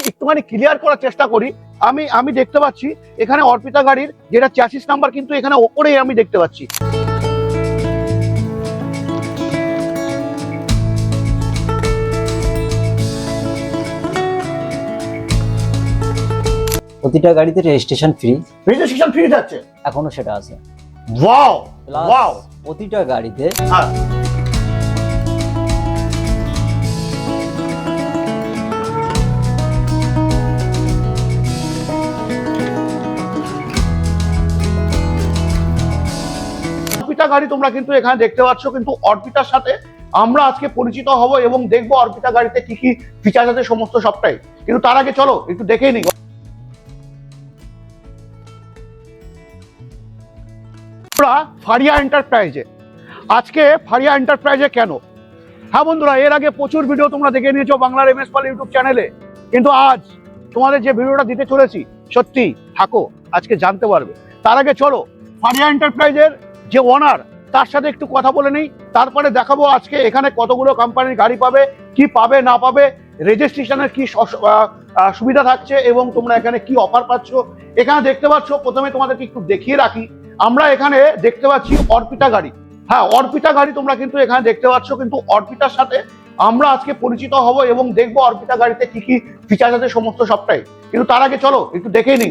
একটুখানি ক্লিয়ার করার চেষ্টা করি। আমি দেখতে পাচ্ছি এখানে অর্পিতা গাড়ির যেটা চ্যাসিস নাম্বার কিন্তু এখানে ওপরেই আমি দেখতে পাচ্ছি। প্রতিটা গাড়িতে রেজিস্ট্রেশন ফ্রি যাচ্ছে এখনো সেটা আছে। ওয়াও ওয়াও, প্রতিটা গাড়িতে হ্যাঁ অর্পিতা গাড়ি তোমরা কিন্তু এখানে দেখতে পাচ্ছ, কিন্তু অর্পিতার সাথে আমরা আজকে পরিচিত হব এবং দেখবো অর্পিতা গাড়িতে কি কি ফিচার আছে সমস্ত সবটাই। কিন্তু তার আগে চলো একটু দেখেই নিই। ফারিয়া এন্টারপ্রাইজে আজকে ফারিয়া এন্টারপ্রাইজে কেন? হ্যাঁ বন্ধুরা, এর আগে প্রচুর ভিডিও তোমরা দেখে নিয়েছো বাংলার এমএস পাল ইউটিউব চ্যানেলে, কিন্তু আজ তোমাদের যে ভিডিওটা দিতে চলেছি সত্যি থাকো আজকে জানতে পারবে। তার আগে চলো ফারিয়া এন্টারপ্রাইজের যে ওনার তার সাথে একটু কথা বলে নিই, তারপরে দেখাবো আজকে এখানে কতগুলো কোম্পানির গাড়ি পাবে, কি পাবে না পাবে, রেজিস্ট্রেশনের কি সুবিধা থাকছে এবং তোমরা এখানে কি অফার পাচ্ছ। এখানে দেখতে পাচ্ছ, প্রথমে তোমাদেরকে একটু দেখিয়ে রাখি, আমরা এখানে দেখতে পাচ্ছি অর্পিতা গাড়ি। হ্যাঁ অর্পিতা গাড়ি তোমরা কিন্তু এখানে দেখতে পাচ্ছ, কিন্তু অর্পিতার সাথে আমরা আজকে পরিচিত হব এবং দেখবো অর্পিতা গাড়িতে কি কি ফিচার আছে সমস্ত সবটাই। কিন্তু তার আগে চলো একটু দেখেই নিই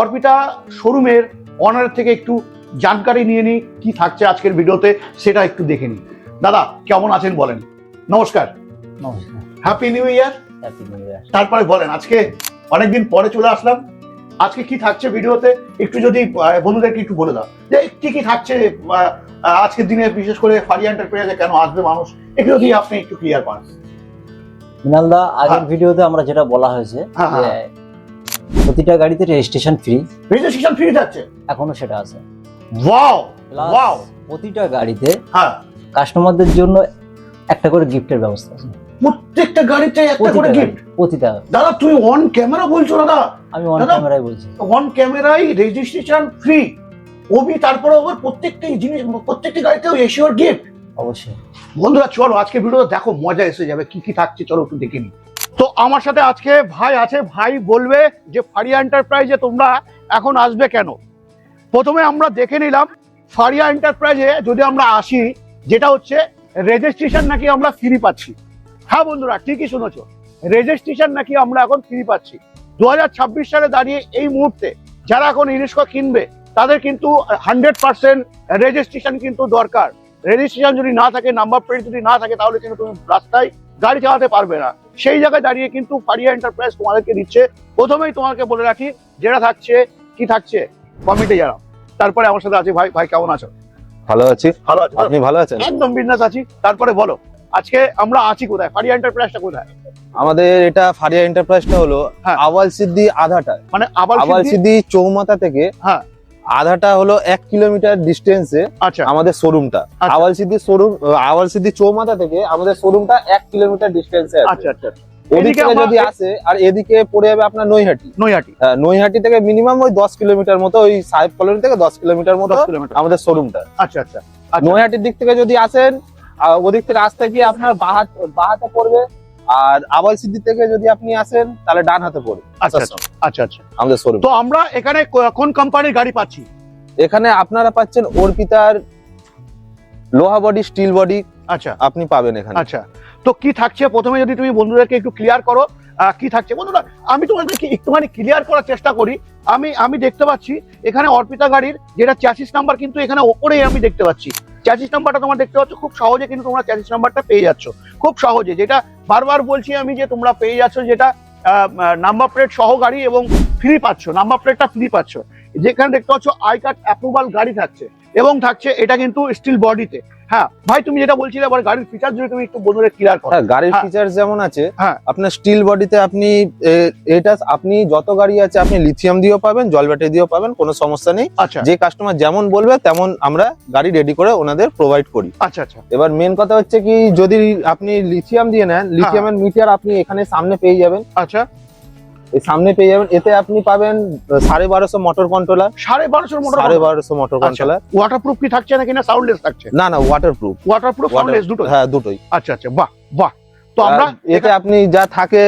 অর্পিতা শোরুমের ওনারের থেকে একটু জানকারি নিয়ে নিই কি থাকছে আজকের ভিডিওতে, সেটা একটু দেখে নিই। দাদা কেমন আছেন বলেন? নমস্কার। Happy new year. তারপরে বলেন, আজকে অনেকদিন পরে চলে আসলাম, আজকে কি থাকছে ভিডিওতে একটু যদি বন্ধুদেরকে একটু বলে দাও যে কি কি থাকছে আজকের দিনে, বিশেষ করে ফারিয়া এন্টারপ্রাইজে কেন আসবে মানুষ, একটু যদি আপনি একটু ক্লিয়ার করেন। মৃণালদা, আগের ভিডিওতে আমরা যেটা বলা হয়েছে যে প্রতিটা গাড়িতে রেজিস্ট্রেশন ফ্রি যাচ্ছে এখনো সেটা আছে। ওয়াও ওয়াও, প্রতিটা গাড়িতে হ্যাঁ কাস্টমারদের জন্য একটা করে গিফটের ব্যবস্থা আছে। প্রত্যেকটা গাড়িতে একটা করে গিফট। প্রতিটা দাদা তুই অন ক্যামেরা বলছো? দাদা আমি অন ক্যামেরায় বলছি, অন ক্যামেরায় রেজিস্ট্রেশন ফ্রি ওবি, তারপরে ওর প্রত্যেকটা জিনিস প্রত্যেকটা গাড়িতেও এশিওর গিফট। অবশ্যই বন্ধুরা চলো আজকে ভিডিওটা দেখো, মজা এসে যাবে, কি কি থাকছে চলো একটু দেখে নিই। তো আমার সাথে আজকে ভাই আছে, ভাই বলবে যে ফারিয়া এন্টারপ্রাইজে তোমরা এখন আসবে কেন। প্রথমে আমরা দেখে নিলাম ফারিয়া এন্টারপ্রাইজে যদি আমরা আসি, যেটা হচ্ছে রেজিস্ট্রেশন নাকি আমরা ফ্রি পাচ্ছি। হ্যাঁ বন্ধুরা ঠিকই শুনেছো, রেজিস্ট্রেশন নাকি আমরা এখন ফ্রি পাচ্ছি। 2026 সালে দাঁড়িয়ে এই মুহূর্তে যারা এখন ইরিস্কো কিনবে তাদের কিন্তু 100% রেজিস্ট্রেশন কিন্তু দরকার। রেজিস্ট্রেশন যদি না থাকে, নাম্বার প্লেট যদি না থাকে, তাহলে কিন্তু তুমি রাস্তায় গাড়ি চালাতে পারবে না। সেই জায়গায় দাঁড়িয়ে কিন্তু ফারিয়া এন্টারপ্রাইজ তোমাদেরকে দিচ্ছে। প্রথমেই তোমাকে বলে রাখি, যেটা থাকছে কি থাকছে কমেন্টে জানাও। তারপরে আমার সাথে আছে ভাই। ভাই কেমন আছো? ভালো আছি। ভালো আছি, আপনি ভালো আছেন? একদম বিন্দাস আছি। তারপরে বলো আজকে আমরা আছি কোথায়, ফারিয়া এন্টারপ্রাইজটা কোথায়? আমাদের এটা ফারিয়া এন্টারপ্রাইজটা হলো আওয়াল সিদ্দি আধাটা, মানে আওয়াল সিদ্দি চৌমাথা থেকে হ্যাঁ আধাটা হলো 1 কিলোমিটার ডিস্টেন্সে আমাদের শোরুমটা। আওয়াল সিদ্দি চৌমাথা থেকে আমাদের শোরুমটা 1 কিলোমিটার ডিস্টেন্সে আছে। আচ্ছা আচ্ছা, ওদিকে যদি আসে, আর এদিকে পড়ে যাবে আপনার নৈহাটি থেকে মিনিমাম ওই 10 কিলোমিটার মতো, ওই সাহেব কলোনি থেকে 10 কিলোমিটার মতো আমাদের শোরুমটা। আচ্ছা আচ্ছা, নৈহাটির দিক থেকে যদি আসেন, ওদিক থেকে আসতে গিয়ে আপনার বাহাতে পড়বে, আর আওয়াল সিদ্দি থেকে যদি আপনি আসেন তাহলে ডান হাতে পড়বে। আচ্ছা আচ্ছা আচ্ছা, আমাদের শোরুম। তো আমরা এখানে কোন কোম্পানির গাড়ি পাচ্ছি? এখানে আপনারা পাচ্ছেন অর্পিতার লোহা বডি, স্টিল বডি। আচ্ছা আপনি পাবেন এখানে। আচ্ছা, তো কি থাকছে প্রথমে যদি তুমি বন্ধুদেরকে একটু ক্লিয়ার করো কি থাকছে। বন্ধুরা আমি তোমাদেরকে একটুখানি ক্লিয়ার করার চেষ্টা করি। আমি দেখতে পাচ্ছি এখানে অর্পিতা গাড়ির যেটা চ্যাসিস নাম্বার কিন্তু এখানে ওপরেই আমি দেখতে পাচ্ছি। চ্যাসিস নাম্বারটা তোমরা দেখতে পাচ্ছ, খুব সহজে কিন্তু তোমরা চ্যাসিস নাম্বারটা পেয়ে যাচ্ছ খুব সহজে। যেটা বারবার বলছি আমি যে তোমরা পেয়ে যাচ্ছ যেটা নাম্বার প্লেট সহ গাড়ি এবং ফ্রি পাচ্ছ, নাম্বার প্লেটটা ফ্রি পাচ্ছ। যেখানে দেখতে পাচ্ছ আই কার্ড অ্যাপ্রুভাল গাড়ি থাকছে এবং থাকছে এটা কিন্তু স্টিল বডিতে। হ্যাঁ ভাই তুমি যেটা বলছিলে আবার গাড়ির ফিচার যদি তুমি একটু বন্ধুদের ক্লিয়ার করো। হ্যাঁ, গাড়ির ফিচার যেমন আছে আপনার স্টিল বডিতে, আপনি এটা আপনি যত গাড়ি আছে আপনি লিথিয়াম দিয়েও পাবেন, জল ব্যাটারি দিয়েও পাবেন, কোনো সমস্যা নেই। আচ্ছা, যে কাস্টমার যেমন বলবে তেমন আমরা গাড়ি রেডি করে ওনাদের প্রোভাইড করি। আচ্ছা আচ্ছা, এবার মেন কথা হচ্ছে কি, যদি আপনি লিথিয়াম দিয়ে নেন, লিথিয়ামের মিটার আপনি এখানে সামনে পেয়ে যাবেন। আচ্ছা, এই সামনে পেয়ে যাবেন। এতে আপনি পাবেন 1250 motor controller. 1250 motor controller. Waterproof কি থাকছে নাকি না সাউন্ডলেস থাকছে? না না, ওয়াটারপ্রুফ সাউন্ডলেস দুটো। হ্যাঁ দুটোই। আচ্ছা আচ্ছা, বাহ বাহ, তো আমরা এতে আপনি যা থাকে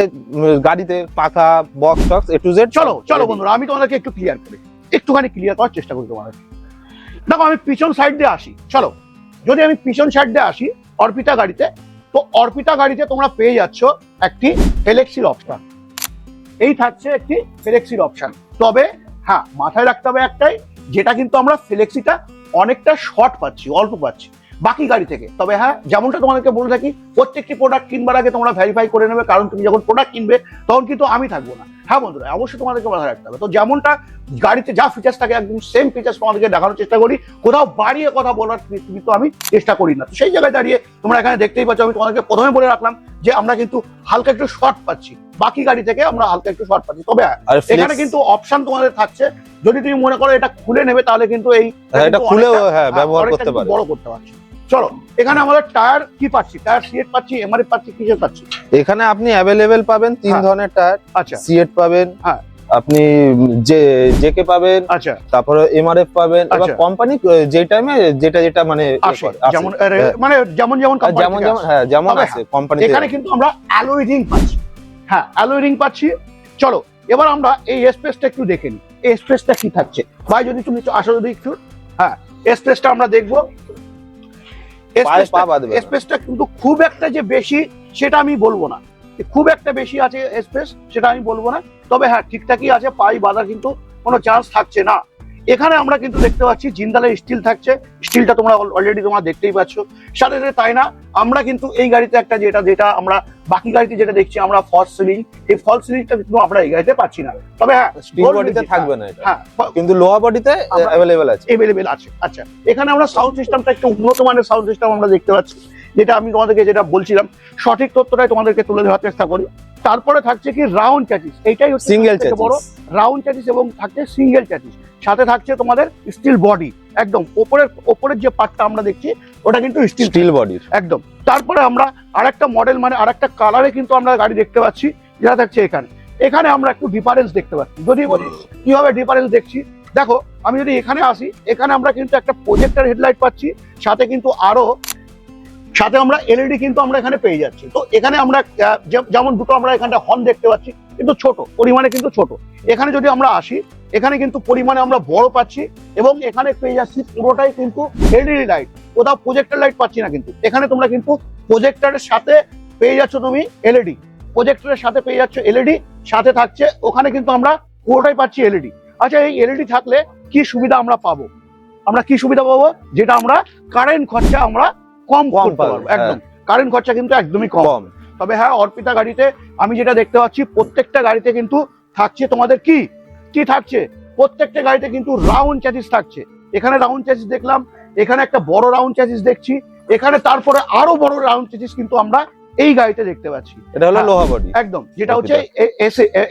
গাড়িতে পাখা box Tux A to Z. চলো বন্ধুরা, আমি তোমাদেরকে একটু ক্লিয়ার করি, একটুখানি ক্লিয়ার করার চেষ্টা করি তোমাদের। দেখো আমি পিছন সাইড দিয়ে আসি, চলো যদি আমি পিছন সাইড দিয়ে আসি অর্পিতা গাড়িতে, তো অর্পিতা গাড়িতে তোমরা পেয়ে যাচ্ছ একটি ফ্লেক্সির অপশন। এই থাকছে একটি ফ্লেক্সির অপশন, তবে হ্যাঁ মাথায় রাখতে হবে একটাই, যেটা কিন্তু আমরা ফ্লেক্সিটা অনেকটা শর্ট পাচ্ছি, অল্প পাচ্ছি বাকি গাড়ি থেকে। তবে হ্যাঁ যেমনটা তোমাদেরকে বলে থাকি, প্রত্যেকটি প্রোডাক্ট কিনবার আগে তোমরা ভেরিফাই করে নেবে, কারণ তুমি যখন প্রোডাক্ট কিনবে তখন কিন্তু আমি থাকবো না। হ্যাঁ বন্ধুরা, অবশ্যই তোমাদেরকে মাথায় রাখতে হবে। তো যেমনটা গাড়িতে যা ফিচার্স থাকে একদম সেম ফিচার্স তোমাদেরকে দেখানোর চেষ্টা করি, কোথাও বাড়িয়ে কথা বলার কিন্তু আমি চেষ্টা করি না। তো সেই জায়গায় দাঁড়িয়ে তোমরা এখানে দেখতেই পাচ্ছ, আমি তোমাদেরকে প্রথমে বলে রাখলাম যে আমরা কিন্তু হালকা একটু শর্ট পাচ্ছি, বাকি গাড়ি থেকে আমরা হালকা একটু শর্ট পাচ্ছি। তবে এখানে কিন্তু অপশন তোমাদের থাকছে, যদি তুমি মনে করো এটা খুলে নেবে তাহলে কিন্তু এই এটা খুলেও ব্যবহার করতে পারবে, বড় করতে পারছো। চলো এখানে আমাদের টায়ার কি পাচ্ছি, টায়ার সিএট পাচ্ছি, এমআরএফ পাচ্ছি, কিসের পাচ্ছি? এখানে আপনি অ্যাভেলেবেল পাবেন 3 ধরনের টায়ার। আচ্ছা, সিএট পাবেন, হ্যাঁ আপনি জেকে পাবেন, আচ্ছা, তারপরে এমআরএফ পাবেন। এবার কোম্পানি যে টাইমে যেটা মানে যেমন মানে যেমন যেমন আছে কোম্পানি। এখানে কিন্তু আমরা অ্যালয় রিং পাচ্ছি, হ্যাঁ অ্যালয় রিং পাচ্ছি। চলো এবার আমরা এই স্পেসটা একটু দেখে নিই, এই স্পেসটা কি থাকছে ভাই, যদি তুমি আসো যদি একটু, হ্যাঁ স্পেসটা আমরা দেখবো। স্পেসটা কিন্তু খুব একটা যে বেশি সেটা আমি বলবো না, খুব একটা বেশি আছে স্পেস সেটা আমি বলবো না, তবে হ্যাঁ ঠিকঠাকই আছে, পাই বাঁধার কিন্তু কোনো চান্স থাকছে না। এখানে আমরা কিন্তু দেখতে পাচ্ছি জিন্দালের স্টিল থাকছে, স্টিলটা তোমরা অলরেডি তোমরা দেখতেই পাচ্ছ। সাথে সাথে তাই না, আমরা কিন্তু এই গাড়িতে একটা যেটা আমরা বাকি গাড়িতে যেটা দেখছি আমরা ফলস সিলিং, এই ফলস সিলিংটা কিন্তু আমরা এই গাড়িতে পাচ্ছি না। তবে হ্যাঁ স্টিল বডিতে থাকবে না এটা, হ্যাঁ কিন্তু লোহা বডিতে अवेलेबल আছে। আচ্ছা এখানে আমরা সাউন্ড সিস্টেমটা একটু উন্নত মানের সাউন্ড সিস্টেম আমরা দেখতে পাচ্ছি, যেটা আমি তোমাদেরকে যেটা বলছিলাম সঠিক তথ্যটাই তোমাদেরকে তুলে ধরার চেষ্টা করি। তারপরে থাকছে কি রাউন্ড চ্যাসিস, এইটাই হচ্ছে সিঙ্গেল বড় রাউন্ড চ্যাসিস, এবং থাকছে সিঙ্গেল চ্যাসিস, সাথে থাকছে তোমাদের স্টিল বডি, একদম ওপরের যে পার্টটা আমরা দেখছি ওটা কিন্তু স্টিল বডি একদম। তারপরে আমরা আরেকটা মডেল মানে আরেকটা কালারে কিন্তু আমরা গাড়ি দেখতে পাচ্ছি, যেটা থাকছে এখানে আমরা একটু ডিফারেন্স দেখতে পাচ্ছি। যদি বলি কিভাবে ডিফারেন্স দেখছি, দেখো আমি যদি এখানে আসি, এখানে আমরা কিন্তু একটা প্রজেক্টর হেডলাইট পাচ্ছি, সাথে আমরা এলইডি কিন্তু আমরা এখানে পেয়ে যাচ্ছি। তো এখানে আমরা যেমন দুটো আমরা এখানটা হর্ন দেখতে পাচ্ছি, কিন্তু ছোট পরিমাণে, কিন্তু ছোট। এখানে যদি আমরা আসি, এখানে কিন্তু পরিমাণে আমরা বড় পাচ্ছি, এবং এখানে পেয়ে যাচ্ছি পুরোটাই কিন্তু এলইডি লাইট, কোথাও প্রজেক্টর লাইট পাচ্ছি না। কিন্তু এখানে তোমরা কিন্তু প্রজেক্টরের সাথে পেয়ে যাচ্ছ তুমি এলইডি, প্রজেক্টরের সাথে পেয়ে যাচ্ছ এলইডি, সাথে থাকছে ওখানে কিন্তু আমরা পুরোটাই পাচ্ছি এলইডি। আচ্ছা এই এলইডি থাকলে কি সুবিধা আমরা পাবো, যেটা আমরা কারেন্ট খরচা আমরা কম করতে পারবো, একদম কারেন্ট খরচা কিন্তু একদমই কম। তবে হ্যাঁ অর্পিতা গাড়িতে আমি যেটা দেখতে পাচ্ছি, প্রত্যেকটা গাড়িতে কিন্তু থাকছে তোমাদের কি থাকছে, প্রত্যেকটা গাড়িতে কিন্তু রাউন্ড চ্যাসিস থাকছে। এখানে রাউন্ড চ্যাসিস দেখলাম, এখানে একটা বড় রাউন্ড চ্যাসিস দেখছি, এখানে তারপরে আরো বড় রাউন্ড চ্যাসিস কিন্তু আমরা এই গাড়িতে দেখতে পাচ্ছি। এটা হলো লোহা বডি, একদম যেটা হচ্ছে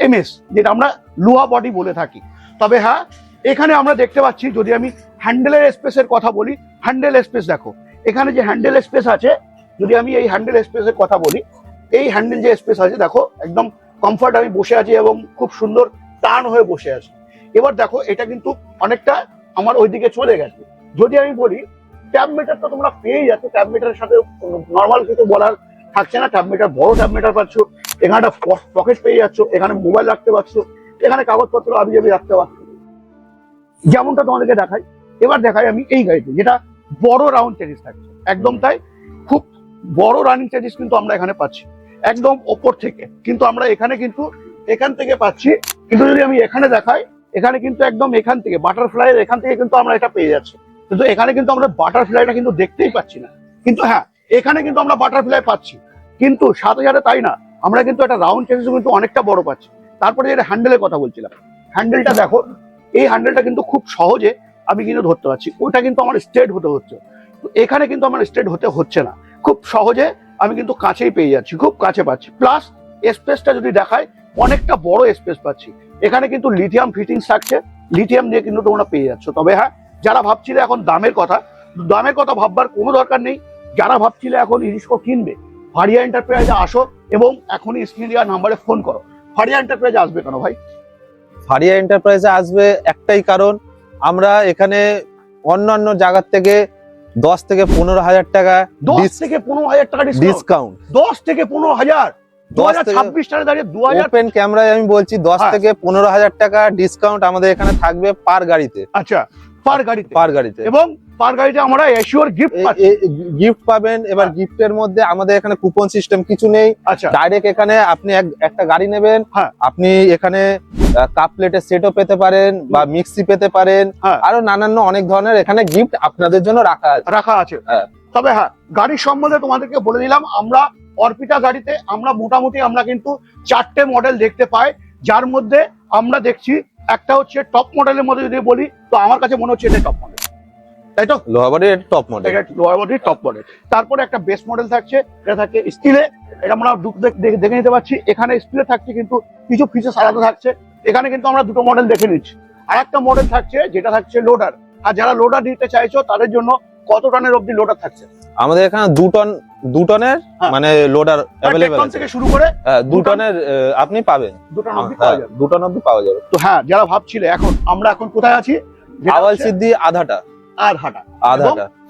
এমএস, যেটা আমরা লোহা বডি বলে থাকি। তবে হ্যাঁ এখানে আমরা দেখতে পাচ্ছি, যদি আমি হ্যান্ডেলের স্পেসের কথা বলি, হ্যান্ডেল স্পেস দেখো, এখানে যে হ্যান্ডেল স্পেস আছে, যদি আমি এই হ্যান্ডেল স্পেসের কথা বলি, এই হ্যান্ডেল যে স্পেস আছে দেখো একদম কমফর্ট, আমি বসে আছি এবং খুব সুন্দর টার্ন হয়ে বসে আছি। এবার দেখো এটা কিন্তু অনেকটা আমার ওইদিকে চলে গেছে। যদি আমি বলি ট্যাব মিটার তো তোমরা পেয়ে যাচ্ছ, ট্যাব মিটারের সাথে নর্মাল কিছু বলার থাকছে না, ট্যাব মিটার বড় ট্যাব মিটার পাচ্ছ, এখানে একটা পকেট পেয়ে যাচ্ছ, এখানে মোবাইল রাখতে পারছো, এখানে কাগজপত্র আবি রাখতে পারছো, যেমনটা তোমাদেরকে দেখাই। এবার দেখাই আমি এই গাড়িতে যেটা বড় রাউন্ড চ্যাসিস থাকছে, একদম তাই, খুব বড় রানিং চ্যাসিস কিন্তু আমরা এখানে পাচ্ছি একদম ওপর থেকে, কিন্তু আমরা এখান থেকে পাচ্ছি। কিন্তু যদি আমি এখানে দেখাই, এখানে কিন্তু একদম এখান থেকে বাটারফ্লাইয়ের এখান থেকে কিন্তু আমরা এটা পেয়ে যাচ্ছি, কিন্তু এখানে কিন্তু আমরা বাটারফ্লাইটা কিন্তু দেখতেই পাচ্ছি না। কিন্তু হ্যাঁ এখানে কিন্তু আমরা বাটারফ্লাই পাচ্ছি, কিন্তু সাথে সাথে তাই না, আমরা কিন্তু একটা রাউন্ড চ্যাসিস কিন্তু অনেকটা বড় পাচ্ছি। তারপরে যেটা হ্যান্ডেলের কথা বলছিলাম, হ্যান্ডেলটা দেখো, এই হ্যান্ডেলটা কিন্তু খুব সহজে আমি কিন্তু ধরতে পারছি, ওটা কিন্তু আমার স্ট্রেট হতে হচ্ছে, এখানে কিন্তু আমার স্ট্রেট হতে হচ্ছে না, খুব সহজে আমি কিন্তু কাছেই পেয়ে যাচ্ছি, খুব কাছে পাচ্ছি। প্লাস স্পেসটা যদি দেখায়, অনেকটা বড় স্পেস পাচ্ছি, এখানে কিন্তু লিথিয়াম ফিটিংস থাকছে, লিথিয়াম দিয়ে কিন্তু তোমরা পেয়ে যাচ্ছ। তবে হ্যাঁ যারা ভাবছিলে এখন দামের কথা ভাববার কোনো দরকার নেই, যারা ভাবছিলে এখন ইরিস্কো কিনবে, ফারিয়া এন্টারপ্রাইজে আসো এবং এখনই স্ক্রিন দেওয়া নাম্বারে ফোন করো। ফারিয়া এন্টারপ্রাইজে আসবে কেন ভাই? ফারিয়া এন্টারপ্রাইজে আসবে একটাই কারণ, আমরা এখানে অন্যান্য জায়গার থেকে 10 থেকে 15,000 টাকা 10 থেকে 15,000 টাকা ডিসকাউন্ট। 10 থেকে 15,000 2026 সালে দাঁড়িয়ে 2000 ওপেন ক্যামেরায় আমি বলছি 10 হ্যাঁ। থেকে 15,000 টাকা ডিসকাউন্ট আমাদের এখানে থাকবে পার গাড়িতে। আচ্ছা পার গাড়িতে পার গাড়িতে এবং পার গাড়িতে আমরা এশিওর গিফট পাচ্ছি। গিফট পাবেন। এবার হ্যাঁ। গিফটের মধ্যে আমাদের এখানে কুপন সিস্টেম কিছু নেই। আচ্ছা ডাইরেক্ট এখানে আপনি একটা গাড়ি নেবেন, হ্যাঁ। আপনি এখানে কাপ প্লেটের সেটও পেতে পারেন বা মিক্সি পেতে পারেন, হ্যাঁ। আরো নানান অনেক ধরনের এখানে গিফট আপনাদের জন্য রাখা আছে। হ্যাঁ। তবে হ্যাঁ গাড়ির সম্বন্ধে তোমাদেরকে বলে দিলাম, আমরা অর্পিতা গাড়িতে আমরা মোটামুটি আমরা কিন্তু 4টে মডেল দেখতে পাই, যার মধ্যে আমরা দেখছি একটা হচ্ছে টপ মডেলের মধ্যে যদি বলি তো আমার কাছে মনে হচ্ছে এটা টপ মডেল, তাই তো? লোহার বডির টপ মডেল। এটা লোয়ার বডির টপ মডেল। তারপরে একটা বেস মডেল থাকছে, এটা থাকে স্টিলে, এটা আমরা দেখে নিতে পারছি। এখানে স্টিলে থাকছে কিন্তু কিছু ফিচার্স আলাদা থাকছে। এখানে কিন্তু আমরা দুটো মডেল দেখে নিচ্ছি। আর একটা মডেল থাকছে যেটা থাকছে লোডার। আর যারা লোডার নিতে চাইছো তাদের জন্য কত টনের অবধি লোডার থাকছে? আমাদের এখানে 2 টনের হ্যাঁ। মানে লোডার অ্যাভেলেবল টন থেকে শুরু করে 2 টনের আপনি পাবেন। 2 টন অবধি পাওয়া যাবে। 2 টন অবধি পাওয়া যাবে। তো হ্যাঁ যারা ভাবছিলে আমরা এখন কোথায় আছি, যেটা আওয়াল হচ্ছে সিদ্ধি আধাটা আধাটা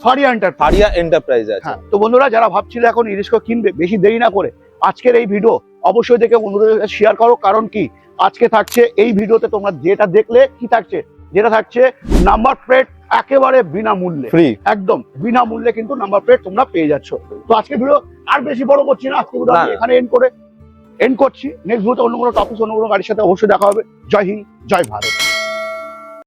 ফারিয়া এন্টারপ্রাইজ। ফারিয়া এন্টারপ্রাইজ আছে। হ্যাঁ, তো বন্ধুরা যারা ভাবছিলে এখন ইরিস্কো কিনবে, বেশি দেরি না করে আজকের এই ভিডিও অবশ্যই দেখে বন্ধুদের কাছে শেয়ার করো। কারণ কি আজকে থাকছে এই ভিডিওতে তোমরা যেটা দেখলে কি থাকছে, যেটা থাকছে নাম্বার প্লেট একেবারে বিনামূল্যে, ফ্রি, একদম বিনামূল্যে কিন্তু নাম্বার প্লেট তোমরা পেয়ে যাচ্ছ। তো আজকে ভিডিও আর বেশি বড় করছি না, আজকে ভিডিও আমি না। এখানে এন্ড করছি। নেক্সট ভিডিওতে অন্য কোনো টপিক অন্য কোনো গাড়ির সাথে অবশ্যই দেখা হবে। জয় হিন্দ, জয় ভারত।